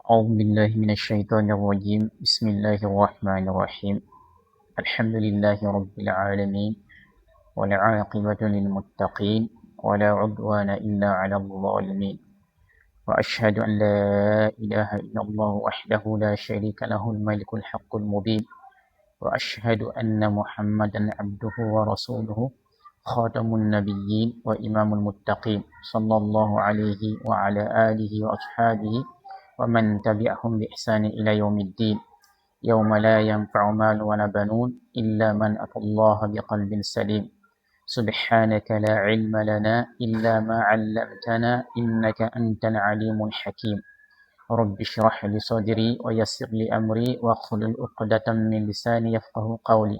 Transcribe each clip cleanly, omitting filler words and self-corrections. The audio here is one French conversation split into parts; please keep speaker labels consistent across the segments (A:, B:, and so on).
A: أعوذ بالله من الشيطان الرجيم بسم الله الرحمن الرحيم الحمد لله رب العالمين والعاقبة للمتقين ولا عدوان إلا على الظالمين وأشهد أن لا إله إلا الله وحده لا شريك له الملك الحق المبين وأشهد أن محمدا عبده ورسوله خاتم النبيين وإمام المتقين صلى الله عليه وعلى آله وأصحابه ومن تبعهم بإحسان إلى يوم الدين يوم لا ينفع مال ولا بنون إلا من أتى الله بقلب سليم سبحانك لا علم لنا إلا ما علمتنا إنك أنت العليم الحكيم رب اشرح لي صدري ويسر لي أمري واحلل عقدة من لساني يفقه قولي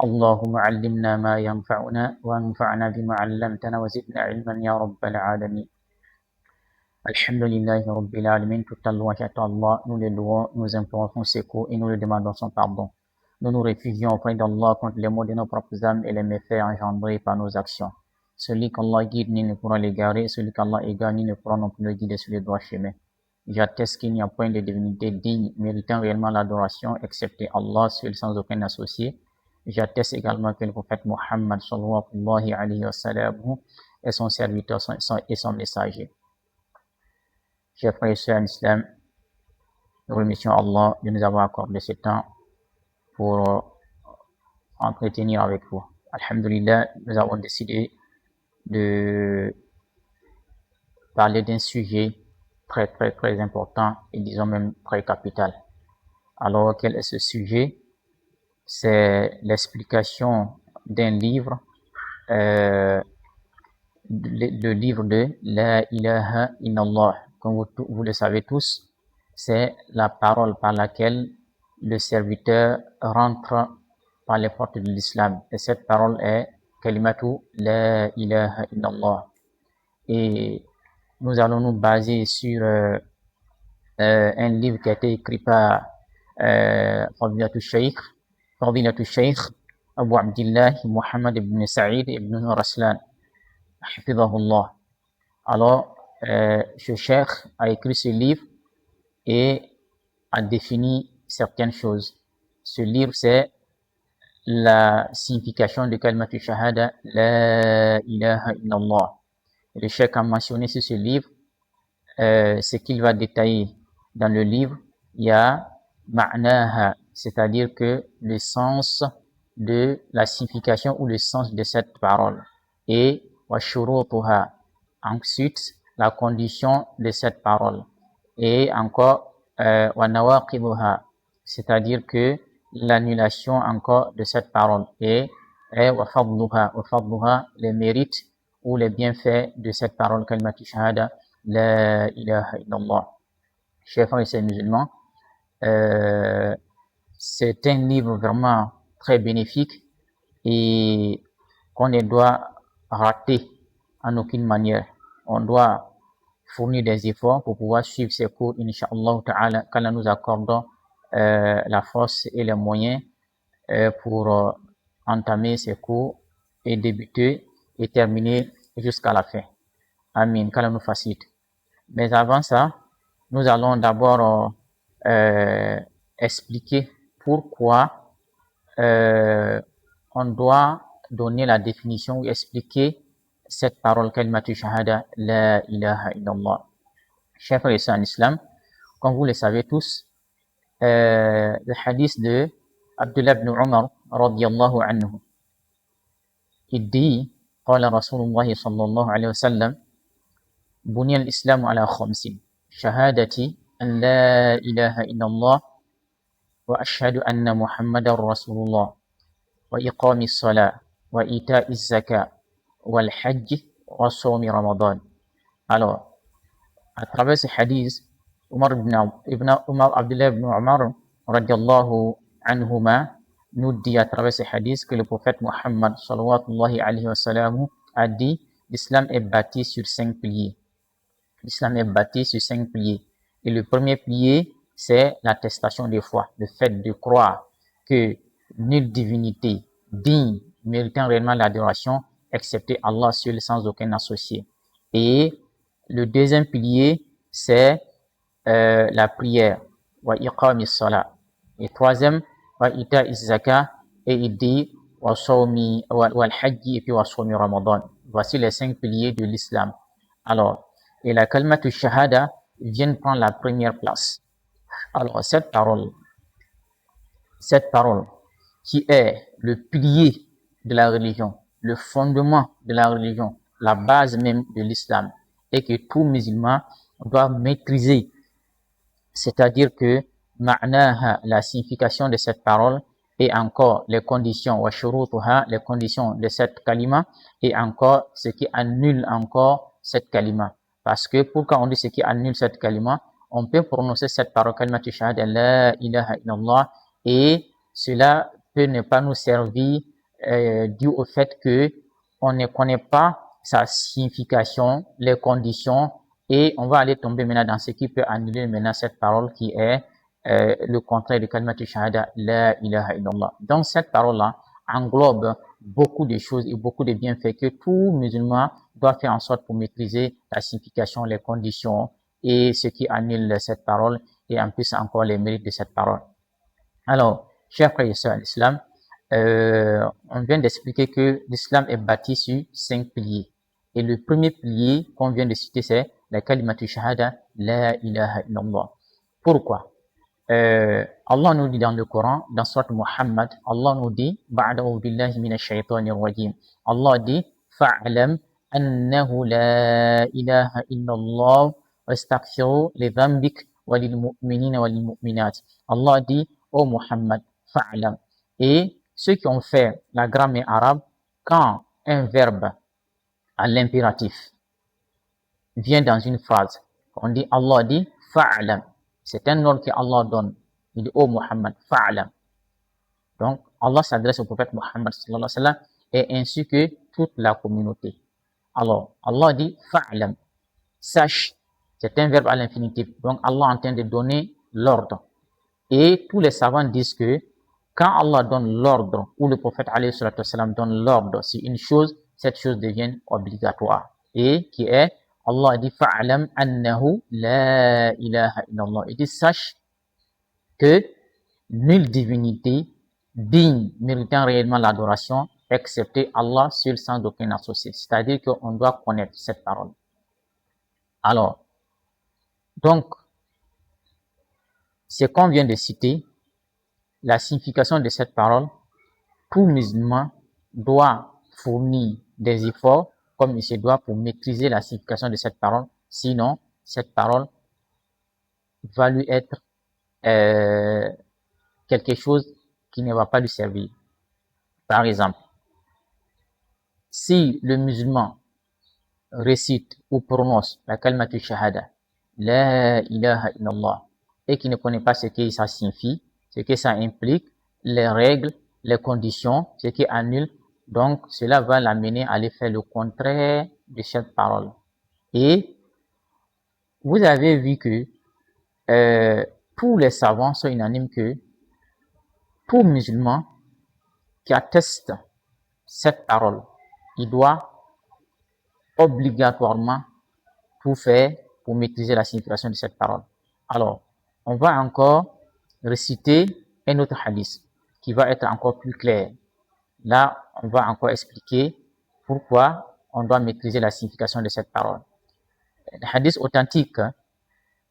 A: اللهم علمنا ما ينفعنا وانفعنا بما علمتنا وزدنا علما يا رب العالمين Alhamdulillah Rabbil Alamin, toute la louange à Allah, nous le louons, nous implorons son secours et nous le demandons son pardon. Nous nous réfugions auprès d'Allah contre les maux de nos propres âmes et les méfaits engendrés par nos actions. Celui qu'Allah guide, ni ne pourra l'égarer, celui qu'Allah égare, ni ne pourra non plus le guider sur le droit chemin. J'atteste qu'il n'y a point de divinité digne, méritant réellement l'adoration, excepté Allah, seul sans aucun associé. J'atteste également que le prophète Muhammad sallallahu alayhi wa sallam est son serviteur et son messager. Chers frères et sœurs en islam, nous remercions Allah de nous avoir accordé ce temps pour entretenir avec vous. Alhamdulillah, nous avons décidé de parler d'un sujet très important et disons même très capital. Alors, quel est ce sujet? C'est l'explication d'un livre, le livre de La ilaha illallah. Comme vous le savez tous, c'est la parole par laquelle le serviteur rentre par les portes de l'islam. Et cette parole est Kalimatu La ilaha illallah. Et nous allons nous baser sur un livre qui a été écrit par Fadilatul Shaykh Abu Abdillah Muhammad ibn Sa'id ibn Raslan, Hafidahullah. Alors, ce cheikh a écrit ce livre et a défini certaines choses. Ce livre, c'est la signification de Kalimatu Shahada, La ilaha illallah. Le cheikh a mentionné sur ce livre ce qu'il va détailler dans le livre. Il y a ma'naha, c'est-à-dire que le sens de la signification ou le sens de cette parole. Et wa shurutuha, ensuite la condition de cette parole. Et encore wa nawaqiduha, c'est-à-dire que l'annulation encore de cette parole. Et wa fadluha, les mérites ou les bienfaits de cette parole kalimatu shahada la ilaha illallah. Chers frères et sœurs musulmans, c'est un livre vraiment très bénéfique et qu'on ne doit rater en aucune manière. On doit fournir des efforts pour pouvoir suivre ces cours, Inch'Allah Ta'ala, qu'Allah nous accorde la force et les moyens pour entamer ces cours et débuter et terminer jusqu'à la fin. Amin, qu'Allah nous facilite. Mais avant ça, nous allons d'abord expliquer pourquoi on doit donner la définition ou expliquer cette parole kalimatu shahada la ilaha illallah. Chers frères et sœurs en islam, comme vous le savez tous, le hadith de Abdullah ibn Umar radiyallahu anhu, il dit قال رسول الله صلى الله عليه وسلم بني الإسلام على خمس شهادة أن لا إله إلا الله وأشهد أن محمد رسول الله وإقام الصلاة وإيتاء الزكاة والحج وصوم رمضان. Alors, à travers ce hadith, Abdullah ibn Umar radiyallahu anhuma nous dit à travers ce hadith que le prophète Muhammad sallallahu alayhi wa sallam a dit l'islam est bâti sur 5 piliers. L'islam est bâti sur 5 piliers. Et le premier pilier, c'est l'attestation de foi, le fait de croire que nulle divinité digne, méritant réellement l'adoration, excepté Allah seul sans aucun associé. Et le deuxième pilier, c'est la prière, wa iqamis salat. Et troisième, wa ita'iz zakat, et il dit wa sawmi wal hajji et puis wa sawmi ramadan. Voici les 5 piliers de l'islam. Alors, et la kalimatu shahada vient prendre la première place. Alors, cette parole qui est le pilier de la religion, le fondement de la religion, la base même de l'islam, et que tout musulman doit maîtriser. C'est-à-dire que ma'naha, la signification de cette parole, et encore les conditions, wa shurutuha, les conditions de cette kalima, et encore ce qui annule encore cette kalima. Parce que pourquoi on dit ce qui annule cette kalima, on peut prononcer cette parole kalimatu shahada la ilaha illallah, et cela peut ne pas nous servir dû au fait que on ne connaît pas sa signification, les conditions, et on va aller tomber maintenant dans ce qui peut annuler maintenant cette parole qui est le contraire de kalimatu shahada la ilaha illallah. Donc cette parole-là englobe beaucoup de choses et beaucoup de bienfaits que tout musulman doit faire en sorte pour maîtriser la signification, les conditions et ce qui annule cette parole et en plus encore les mérites de cette parole. Alors, chers frères et sœurs à l'islam, on vient d'expliquer que l'islam est bâti sur 5 piliers. Et le premier pilier qu'on vient de citer, c'est la kalimatu shahada la ilaha illallah. Pourquoi? Allah nous dit dans le Coran, dans Surat Muhammad, Allah nous dit, ba'da'u billahi minash shaytanir rajim. Allah dit, fa'alam annahu la ilaha illallah wa astaghfiru li dhanbik wa lil mu'minina wa lil mu'minat. Allah dit, ô Muhammad, fa'alam. Et ceux qui ont fait la grammaire arabe, quand un verbe à l'impératif vient dans une phrase, on dit, Allah dit, fa'alam. C'est un ordre que Allah donne. Il dit, ô Muhammad, fa'alam. Donc, Allah s'adresse au prophète Muhammad sallallahu alayhi wa sallam et ainsi que toute la communauté. Alors, Allah dit, fa'alam. Sache, c'est un verbe à l'infinitif. Donc, Allah est en train de donner l'ordre. Et tous les savants disent que quand Allah donne l'ordre, ou le prophète alayhi wa sallam donne l'ordre sur une chose, cette chose devient obligatoire. Et qui est, Allah dit fa'alam annahu la ilaha illallah. Il dit sache que nulle divinité digne méritant réellement l'adoration excepté Allah seul sans aucun associé. C'est-à-dire qu'on doit connaître cette parole. Alors, donc, ce qu'on vient de citer, la signification de cette parole, tout musulman doit fournir des efforts comme il se doit pour maîtriser la signification de cette parole. Sinon, cette parole va lui être quelque chose qui ne va pas lui servir. Par exemple, si le musulman récite ou prononce la kalimatu shahada, la ilaha illallah, et qui ne connaît pas ce que ça signifie, ce que ça implique, les règles, les conditions, ce qui annule, donc cela va l'amener à aller faire le contraire de cette parole. Et vous avez vu que tous les savants sont unanimes que tout musulman qui atteste cette parole, il doit obligatoirement tout faire pour maîtriser la signification de cette parole. Alors, on va encore réciter un autre hadith qui va être encore plus clair. Là, on va encore expliquer pourquoi on doit maîtriser la signification de cette parole. Le hadith authentique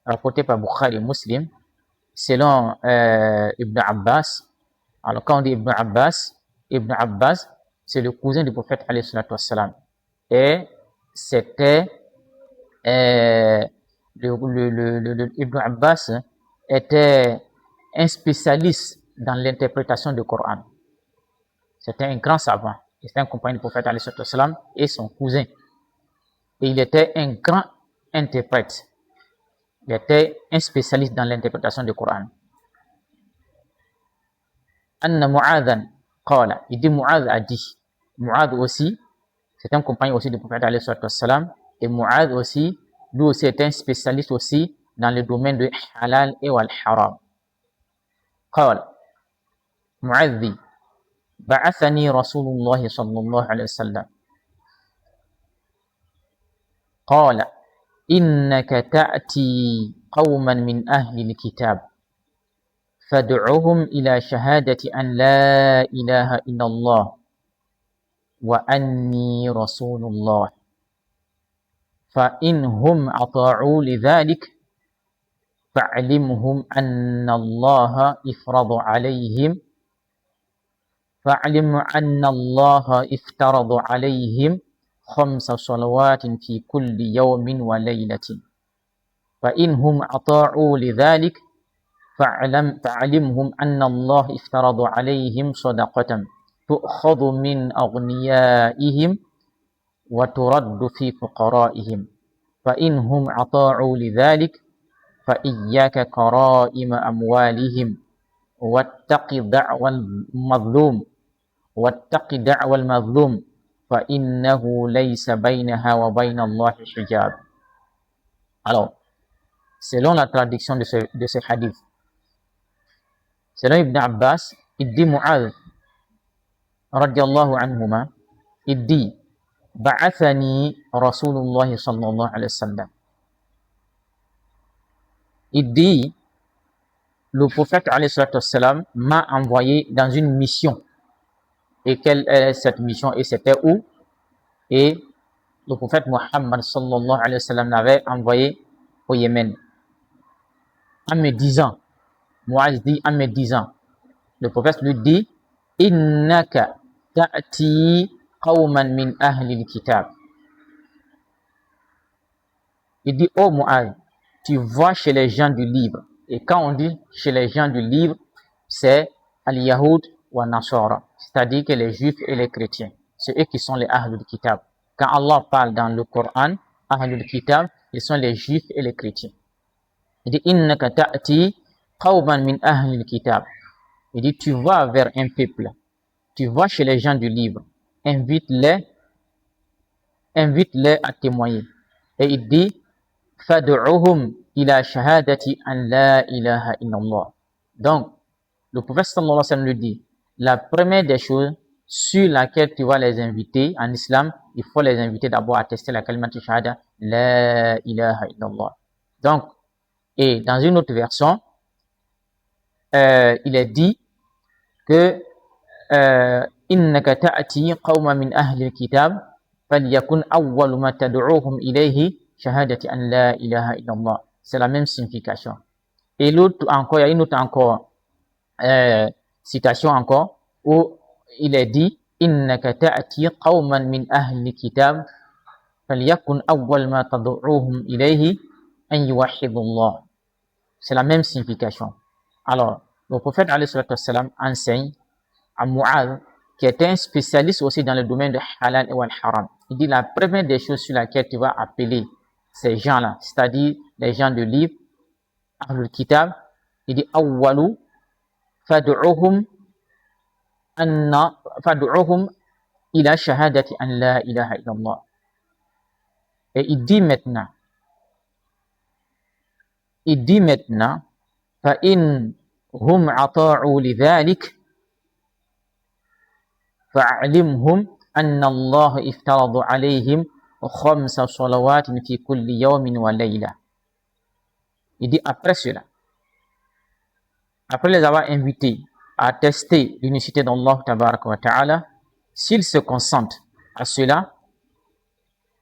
A: rapporté par Bukhari et Muslim, selon Ibn Abbas. Alors, quand on dit Ibn Abbas, c'est le cousin du prophète alayhi salatu wassalam. Et c'était Ibn Abbas était un spécialiste dans l'interprétation du Coran. C'était un grand savant. C'était un compagnon du prophète alayhi salatu wassalam et son cousin. Et il était un grand interprète. Il était un spécialiste dans l'interprétation du Coran. Anna Mu'adhan qala, il dit Mu'adh a dit. Mu'adh aussi, c'est un compagnon aussi du prophète alayhi salatu wassalam. Et Mu'adh aussi, lui aussi est un spécialiste aussi dans le domaine de halal et wal haram. Qala, Mu'adh dit, ba'athani Rasulullah sallallahu alayhi wa sallam. Qala, إنك تأتي قوما من أهل الكتاب فادعهم إلى شهادة أن لا إله إلا الله وأني رسول الله فإنهم أطاعوا لذلك فاعلم أن الله افترض عليهم 5 صلوات في كل يوم وليلة فإنهم أطاعوا لذلك فاعلمهم أن الله افترض عليهم صدقة تؤخذ من أغنيائهم وترد في فقرائهم فإنهم أطاعوا لذلك فإياك كرائم أموالهم واتق دعوى المظلوم فإنه ليس بينها وبين الله حجاب. Alors, selon la traduction de ce hadith, selon Ibn Abbas, il dit Mu'adh radiallahu anhuma, il dit Ba'athani Rasulullah sallallahu alayhi wa sallam. Il dit le prophète alayhi wa sallam m'a envoyé dans une mission. Et quelle est cette mission et c'était où? Et le prophète Muhammad sallallahu alayhi wa sallam l'avait envoyé au Yémen. En me disant, Mu'adh dit en me disant, le prophète lui dit Innaka ta'ti qawman min ahli al-kitab. Il dit, oh Mu'adh, tu vas chez les gens du livre. Et quand on dit chez les gens du livre, c'est al-Yahoud wa Nasara, c'est-à-dire que les juifs et les chrétiens, c'est eux qui sont les Ahlul Kitab. Quand Allah parle dans le Coran, Ahlul Kitab, ils sont les juifs et les chrétiens. Il dit, innaka ta'ti qawman min Ahlul Kitab. Il dit, tu vas vers un peuple, tu vas chez les gens du livre, invite-les à témoigner. Et il dit, fad'uhum ila shahadati an la ilaha illallah. Donc, le prophète sallallahu alayhi wa sallam lui dit, la première des choses sur laquelle tu vas les inviter en islam, il faut les inviter d'abord à tester la kalimat shahada la ilaha illallah. Donc, et dans une autre version, il est dit que innaka ta'ti qawman min ahli al-kitab falyakun awwalu ma tad'uuhum ilayhi shahadati an la ilaha illallah. C'est la même signification. Et l'autre encore, il y a une autre encore citation encore où il est dit innaka ta'ti qawman min ahli al-kitab falyakun awwal ma tad'uuhum ilayhi an yuwahhidullah. C'est la même signification. Alors, le prophète alayhi salam enseigne à Mu'adh, qui est un spécialiste aussi dans le domaine de halal et wal haram. Il dit la première des choses sur laquelle tu vas appeler ces gens-là, c'est-à-dire les gens de livre, Ahlul Kitab, il dit awwalu fad'uhum ila shahadati an la ilaha illallah. Et il dit maintenant fa in hum ata'u lidhalik فاعلمهم أن الله افترض عليهم 5 صلوات في كل يوم وليلة. Il dit après cela, après les avoir invités à tester l'unicité d'Allah tabaraka wa ta'ala, s'ils se consentent à cela,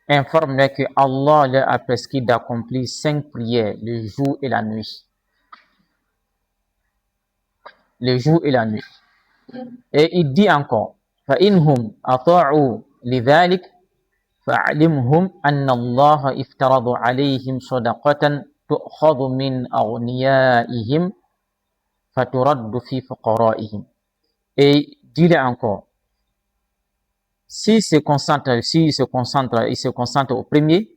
A: informe-les que Allah leur a prescrit d'accomplir 5 prières le jour et la nuit. Le jour et la nuit. Et il dit encore فإنهم أطاعوا لذلك فاعلمهم أن الله افترض عليهم صدقة تؤخذ من أغنيائهم فترد في فقرائهم. Et dis-le encore, s'ils se concentrent au premier,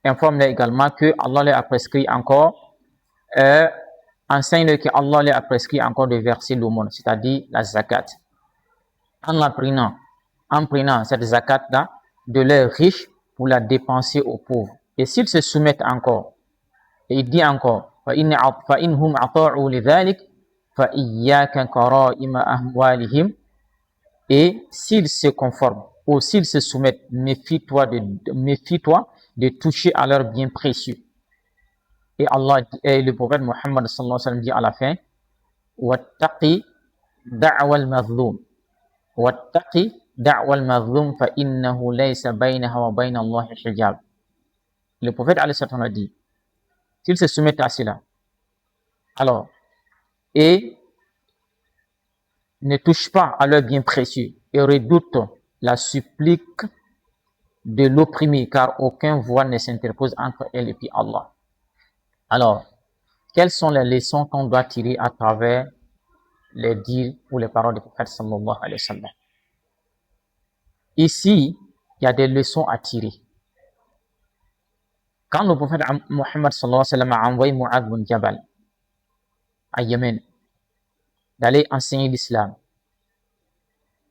A: informe-les également que Allah leur a prescrit encore, enseigne-le que Allah leur a prescrit encore de verser l'aumône, c'est-à-dire la zakat. En prenant cette zakat-là de leurs riches pour la dépenser aux pauvres. Et s'ils se soumettent encore, et il dit encore, فَإِنْهُمْ أَطَاعُوا لِذَلِكَ فَإِيَّاكَ كَرَائِمَ أَمْوَالِهِمْ. Et s'ils se conforment ou s'ils se soumettent, méfie-toi de toucher à leurs biens précieux. Et Allah et le prophète Mohammed sallallahu alayhi wa sallam dit à la fin, wattaqi da'wa al-mazlum, wattaqi da'wa al-mazlum fa innahu laysa baynaha wa bayna Allahi hijab. Le prophète alayhi sallam a dit, s'ils se soumettent à cela, alors, et ne touchent pas à leurs biens précieux et redoutent la supplique de l'opprimé, car aucun voile ne s'interpose entre elle et puis Allah. Alors, quelles sont les leçons qu'on doit tirer à travers les dires ou les paroles du prophète sallallahu alayhi wa sallam? Ici, il y a des leçons à tirer. Quand le prophète Mohammed sallallahu alayhi wa sallam a envoyé Mu'adh bin Jabal à Yémen d'aller enseigner l'islam,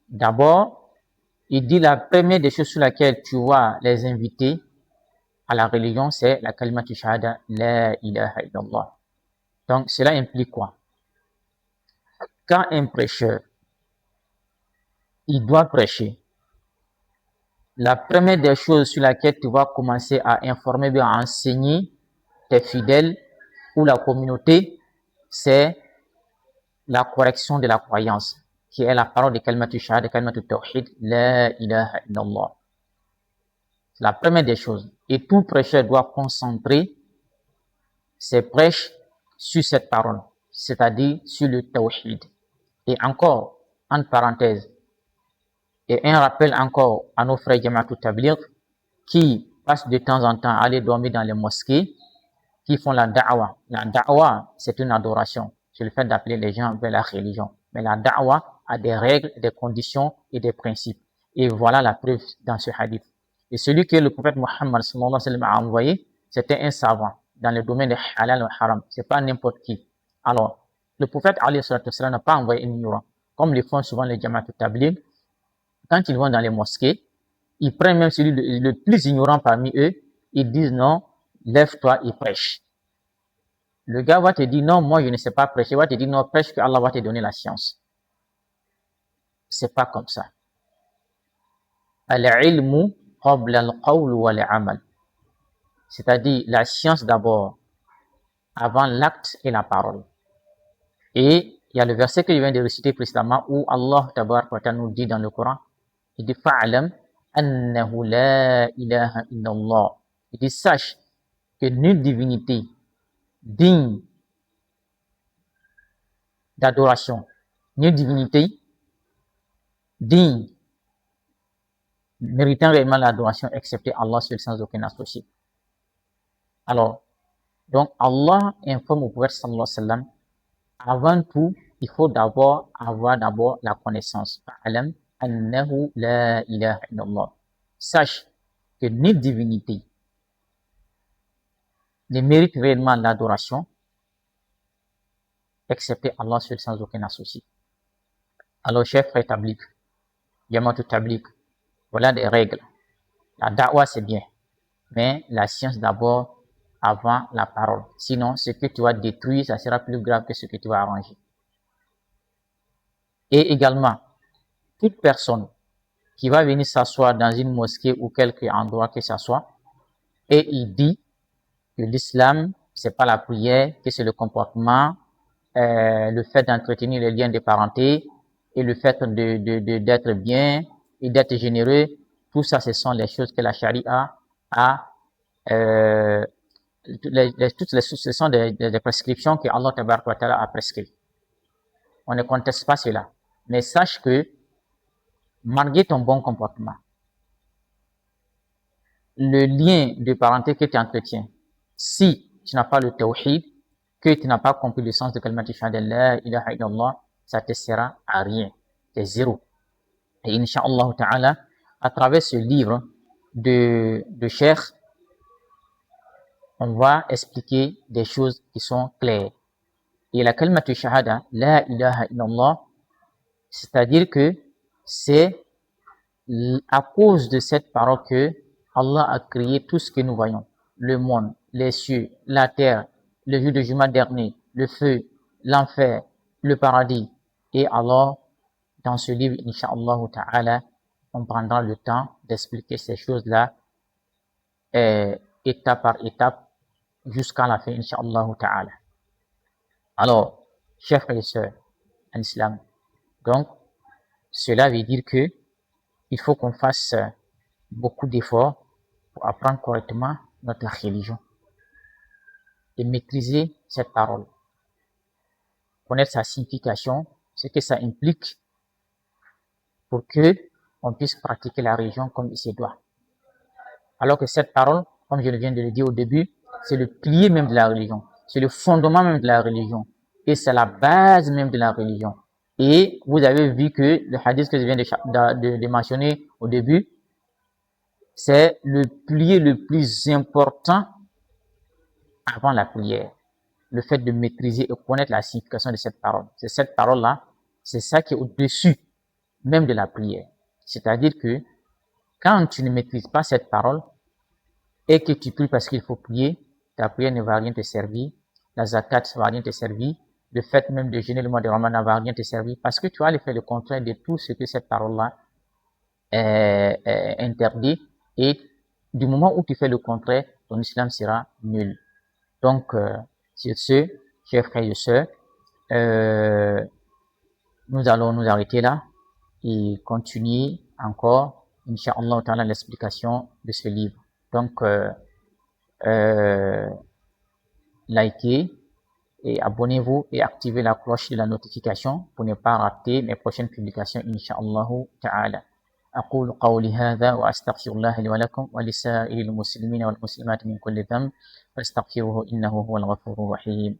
A: d'abord, il dit la première des choses sur laquelle tu vas les inviter à la religion, c'est la kalimatu shahada, la ilaha illallah. Donc, cela implique quoi? Quand un prêcheur, il doit prêcher, la première des choses sur laquelle tu vas commencer à informer, bien à enseigner tes fidèles ou la communauté, c'est la correction de la croyance, qui est la parole de kalimatu shahada, kalimatu tawhid, la ilaha illallah. C'est la première des choses. Et tout prêcheur doit concentrer ses prêches sur cette parole, c'est-à-dire sur le tawhid. Et encore, entre parenthèses, et un rappel encore à nos frères Jama'atul Tabligh qui passent de temps en temps à aller dormir dans les mosquées, qui font la da'wa. La da'wa, c'est une adoration. C'est le fait d'appeler les gens vers la religion. Mais la da'wa a des règles, des conditions et des principes. Et voilà la preuve dans ce hadith. Et celui que le prophète Mohammed sallallahu alayhi wa sallam a envoyé, c'était un savant dans le domaine de halal et haram. C'est pas n'importe qui. Alors, le prophète alayhi wa sallam n'a pas envoyé un ignorant. Comme le font souvent les Jama'atul Tabligh, quand ils vont dans les mosquées, ils prennent même celui le plus ignorant parmi eux, ils disent non, lève-toi et prêche. Le gars va te dire non, moi je ne sais pas prêcher, il va te dire non, prêche que Allah va te donner la science. C'est pas comme ça. Al-ilmu qabla al-qawl wal amal. C'est-à-dire la science d'abord, avant l'acte et la parole. Et il y a le verset que je viens de réciter précédemment où Allah tabaraka wa ta'ala nous dit dans le Coran, il dit fa'alam annahu la ilaha illallah. Il dit sache que nulle divinité digne d'adoration, nulle divinité digne méritant réellement l'adoration excepté Allah seul sans aucun associé. Alors, donc Allah informe au prophète sallallahu alayhi wa sallam, avant tout, il faut d'abord avoir la connaissance. Fa'alam annahu la ilaha illallah. Sache que nulle divinité ne mérite réellement l'adoration excepté Allah seul sans aucun associé. Alors, chers frères Tabligh, Jama'atul Tabligh, voilà des règles. La da'wa c'est bien, mais la science d'abord avant la parole. Sinon, ce que tu vas détruire, ça sera plus grave que ce que tu vas arranger. Et également, toute personne qui va venir s'asseoir dans une mosquée ou quelque endroit que ce soit, et il dit que l'islam, c'est pas la prière, que c'est le comportement, le fait d'entretenir les liens de parenté, et le fait d'être bien, et d'être généreux, tout ça, ce sont les choses que la charia a, ce sont des prescriptions que Allah tabaraka wa ta'ala a prescrites. On ne conteste pas cela. Mais sache que, malgré ton bon comportement, le lien de parenté que tu entretiens, si tu n'as pas le tawhid, que tu n'as pas compris le sens de kalimatu shahada la ilaha illallah, ça te sert à rien. C'est zéro. Et incha'Allah ta'ala, à travers ce livre de Cheikh, on va expliquer des choses qui sont claires. Et la kalimatu shahada, la ilaha illallah, c'est-à-dire que c'est à cause de cette parole que Allah a créé tout ce que nous voyons. Le monde, les cieux, la terre, le jour de jugement dernier, le feu, l'enfer, le paradis. Et alors, dans ce livre, incha'Allah ta'ala, on prendra le temps d'expliquer ces choses-là étape par étape jusqu'à la fin, Inch'Allah ta'ala. Alors, chers frères et sœurs en islam, donc, cela veut dire que il faut qu'on fasse beaucoup d'efforts pour apprendre correctement notre religion et maîtriser cette parole, connaître sa signification, ce que ça implique pour que on puisse pratiquer la religion comme il se doit. Alors que cette parole, comme je viens de le dire au début, c'est le pilier même de la religion, c'est le fondement même de la religion et c'est la base même de la religion. Et vous avez vu que le hadith que je viens de mentionner au début, c'est le pilier le plus important avant la prière. Le fait de maîtriser et connaître la signification de cette parole. C'est cette parole-là, c'est ça qui est au-dessus même de la prière. C'est-à-dire que quand tu ne maîtrises pas cette parole et que tu pries parce qu'il faut prier, ta prière ne va rien te servir, la zakat ne va rien te servir, le fait même de jeûner le mois de Ramadan ne va rien te servir parce que tu vas aller faire le contraire de tout ce que cette parole-là interdit et du moment où tu fais le contraire, ton islam sera nul. Donc, sur ce, chers frères et sœurs, nous allons nous arrêter là et continuer encore, Inch'Allah ta'ala, l'explication de ce livre. Donc, likez et abonnez-vous et activez la cloche de la notification pour ne pas rater mes prochaines publications, Inch'Allah ta'ala. أقول قولي هذا وأستغفر الله لي ولكم ولسائر المسلمين والمسلمات من كل ذنب فاستغفروه إنه هو الغفور الرحيم.